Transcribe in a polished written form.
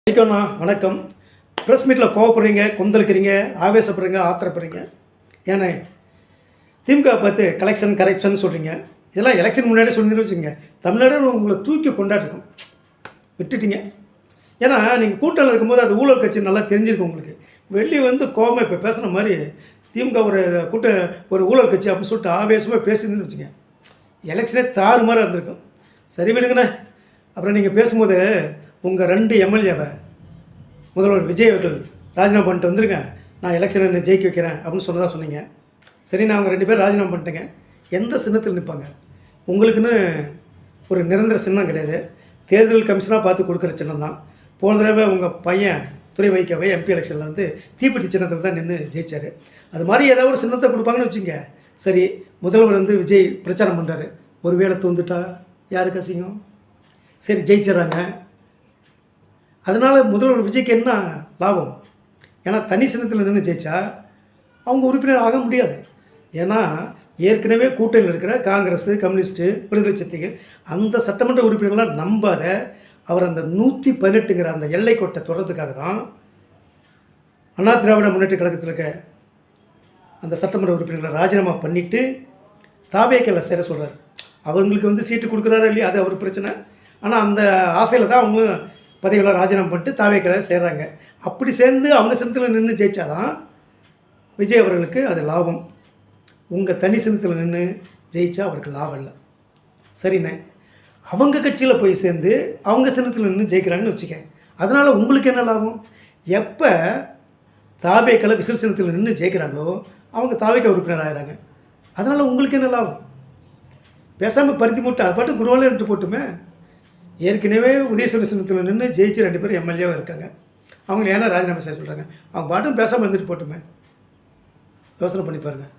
வணக்கம்ண்ணா, வணக்கம். ப்ரெஸ் மீட்டில் கோவப்படுறீங்க, கொந்தளிக்கிறீங்க, ஆவேசப்படுறீங்க, ஆத்திரப்படுறீங்க. ஏன்னா திமுக பார்த்து கலெக்ஷன் கரெக்ஷன் சொல்கிறீங்க. இதெல்லாம் எலெக்ஷன் முன்னாடியே சொல்லி வச்சுங்க. தமிழ்நாடு உங்களை தூக்கி கொண்டாடிருக்கும், விட்டுட்டீங்க. ஏன்னா நீங்கள் கூட்டணியில் இருக்கும்போது அது ஊழல் கட்சி நல்லா தெரிஞ்சிருக்கும் உங்களுக்கு. வெளியே வந்து கோவமாக இப்போ பேசுகிற மாதிரி திமுக ஒரு ஊழல் கட்சி அப்படின்னு சொல்லிட்டு ஆவேசமாக பேசுதுன்னு வச்சுங்க, எலெக்ஷனே தாறுமாறாக இருந்திருக்கும். சரி விடுங்கண்ணே. அப்புறம் நீங்கள் பேசும்போது உங்கள் 2 எம்எல்ஏவை முதல்வர் விஜய் அவர்கள் ராஜினாமா பண்ணிட்டு வந்துருங்க, நான் எலெக்ஷனை ஜெயிக்க வைக்கிறேன் அப்படின்னு சொன்னதாக சொன்னீங்க. சரி, நான் அவங்க 2 பேர் ராஜினாமா பண்ணிட்டேங்க. எந்த சின்னத்தில் நிற்பாங்க? உங்களுக்குன்னு ஒரு நிரந்தர சின்னம் கிடையாது. தேர்தல் கமிஷனாக பார்த்து கொடுக்குற சின்னம் தான். போன தடவை உங்கள் பையன் துறை வைக்கவே எம்பி எலெக்ஷனில் வந்து தீப்பெட்டி சின்னத்தில் தான் நின்று ஜெயிச்சார். அது மாதிரி ஏதாவது ஒரு சின்னத்தை கொடுப்பாங்கன்னு வச்சுங்க. சரி, முதல்வர் வந்து விஜய் பிரச்சாரம் பண்ணுறாரு, ஒரு வேளை தூந்துட்டா யாருக்கு அசிங்கம்? சரி, ஜெயிச்சிட்றாங்க. அதனால் முதல்வர் விஜய்க்கு என்ன லாபம்? ஏன்னா தனி சின்னத்தில் நின்று ஜெயிச்சா அவங்க உறுப்பினர் ஆக முடியாது. ஏன்னா ஏற்கனவே கூட்டணியில் இருக்கிற காங்கிரஸ், கம்யூனிஸ்ட்டு, விடுதலை சிறுத்தைகள் அந்த சட்டமன்ற உறுப்பினர்களாம் நம்பாத அவர் அந்த 118ங்கிற அந்த எல்லை கோட்டை தொடர்றதுக்காக தான் அண்ணா திராவிட முன்னேற்ற கழகத்தில் இருக்க அந்த சட்டமன்ற உறுப்பினர்களை ராஜினாமா பண்ணிவிட்டு தாவேக்கையில் சேர சொல்கிறார். அவங்களுக்கு வந்து சீட்டு கொடுக்குறாரா இல்லையா, அது அவர் பிரச்சனை. ஆனால் அந்த ஆசையில் தான் அவங்க பதவிகளை ராஜினாமா பண்ணிட்டு தாவேக்கையில் சேர்றாங்க. அப்படி சேர்ந்து அவங்க சின்னத்தில் நின்று ஜெயித்தாதான் விஜய் அவர்களுக்கு அது லாபம். உங்கள் தனி சின்னத்தில் நின்று ஜெயித்தா அவருக்கு லாபம் இல்லை. சரிண்ணே, அவங்க கட்சியில் போய் சேர்ந்து அவங்க சின்னத்தில் நின்று ஜெயிக்கிறாங்கன்னு வச்சுக்க, அதனால் உங்களுக்கு என்ன லாபம்? எப்போ தாவேக்கையில் விசில் சின்னத்தில் நின்று ஜெயிக்கிறாங்களோ அவங்க தாவேக்கா உறுப்பினர் ஆகிறாங்க. அதனால் உங்களுக்கு என்ன லாபம்? பேசாமல் பருத்தி மூட்டை அது பாட்டு குருவாலே எடுத்து போட்டுமே. ஏற்கனவே உதயசூரிய சின்னத்தில் நின்று ஜெயிச்சு 2 பேர் எம்எல்ஏவாக இருக்காங்க. அவங்க ஏன்னா ராஜினாமா செய்ய சொல்கிறாங்க? அவங்க பாட்டும் பேசாமல் இருந்துட்டு போட்டுமே. யோசனை பண்ணி பாருங்கள்.